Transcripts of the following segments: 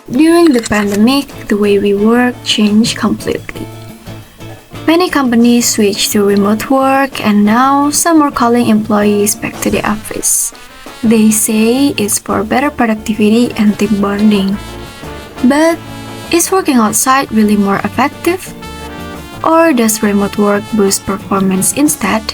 During the pandemic, the way we work changed completely. Many companies switched to remote work, and now some are calling employees back to the office. They say it's for better productivity and team bonding. But is working outside really more effective? Or does remote work boost performance instead?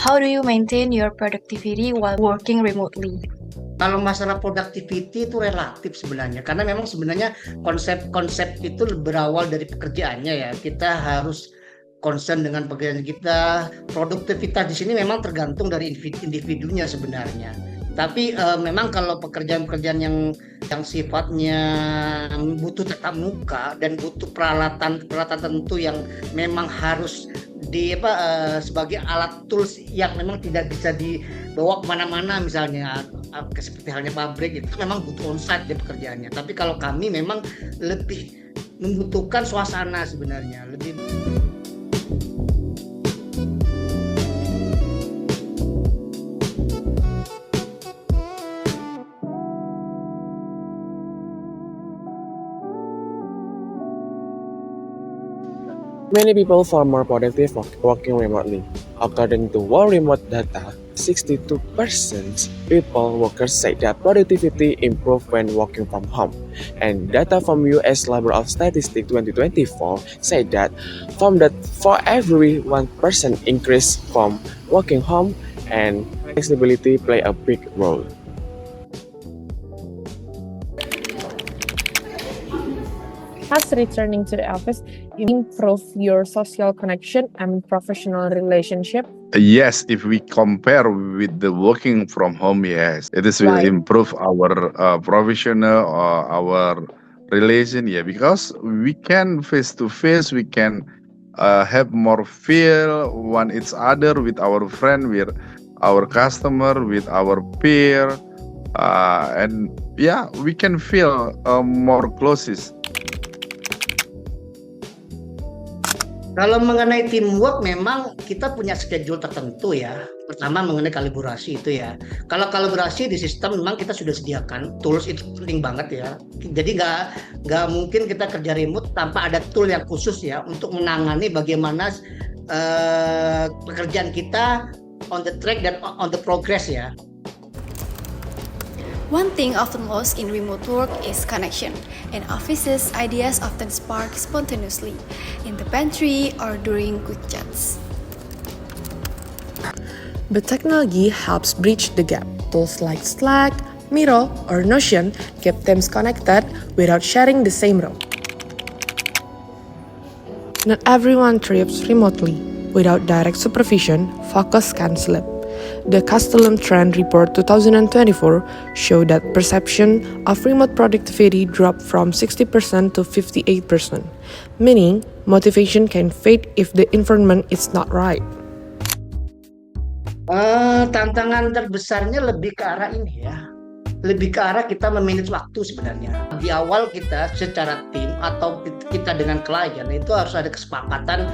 How do you maintain your productivity while working remotely? Kalau masalah productivity itu relatif sebenarnya, karena memang sebenarnya konsep itu berawal dari pekerjaannya ya. Kita harus concern dengan pekerjaan kita. Produktivitas di sini memang tergantung dari individunya sebenarnya. Tapi memang kalau pekerjaan-pekerjaan yang sifatnya butuh tatap muka dan butuh peralatan tertentu yang memang harus sebagai alat tools yang memang tidak bisa dibawa kemana-mana, misalnya seperti halnya pabrik, itu memang butuh onsite di pekerjaannya. Tapi kalau kami memang lebih membutuhkan suasana sebenarnya, lebih. Many people feel more productive working remotely. According to World Remote data, 62% people workers say that productivity improved when working from home. And data from US Labor of Statistics 2024 say that for every 1% increase from working home, and flexibility play a big role. Has returning to the office improve your social connection and professional relationship? Yes, if we compare with the working from home, yes, it is will Why? improve our professional or our relation. Yeah, because we can face to face, we can have more feel one each other with our friend, with our customer, with our peer, and yeah, we can feel more closest. Kalau mengenai teamwork, memang kita punya schedule tertentu ya. Pertama mengenai kalibrasi itu ya. Kalau kalibrasi di sistem memang kita sudah sediakan tools, itu penting banget ya. Jadi nggak mungkin kita kerja remote tanpa ada tool yang khusus ya untuk menangani bagaimana pekerjaan kita on the track dan on the progress ya. One thing often lost in remote work is connection. In offices, ideas often spark spontaneously, in the pantry or during quick chats. But technology helps bridge the gap. Tools like Slack, Miro, or Notion keep teams connected without sharing the same room. Not everyone thrives remotely. Without direct supervision, focus can slip. The Castellum Trend Report 2024 showed that perception of remote productivity dropped from 60% to 58%, meaning motivation can fade if the environment is not right. Tantangan terbesarnya lebih ke arah ini ya. Lebih ke arah kita memanage waktu sebenarnya. Di awal kita secara tim atau kita dengan klien itu harus ada kesepakatan,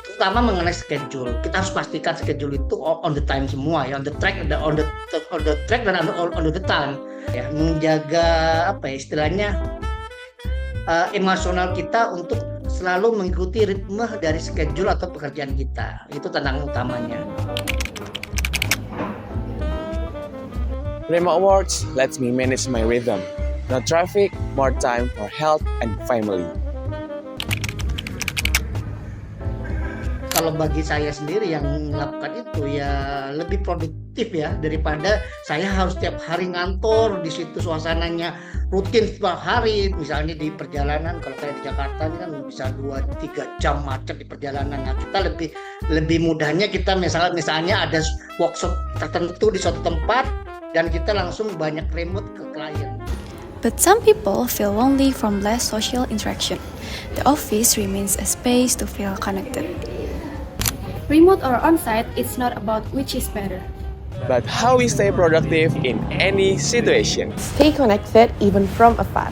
terutama mengenai schedule. Kita harus pastikan schedule itu on the time semua ya, on the track dan on the time. Ya, menjaga istilahnya emosional kita untuk selalu mengikuti ritme dari schedule atau pekerjaan kita. Itu tantangan utamanya. Remote work lets me manage my rhythm. No traffic, more time for health and family. Kalau bagi saya sendiri yang melakukan itu ya lebih produktif ya daripada saya harus tiap hari ngantor di situ, suasananya rutin setiap hari. Misalnya di perjalanan, kalau kayak di Jakarta ini kan bisa 2-3 jam macet di perjalanan. Nah, kita lebih mudahnya kita misalnya ada workshop tertentu di suatu tempat dan kita langsung banyak remote ke klien. But some people feel lonely from less social interaction. The office remains a space to feel connected. Remote or on-site, it's not about which is better. But how we stay productive in any situation. Stay connected even from afar.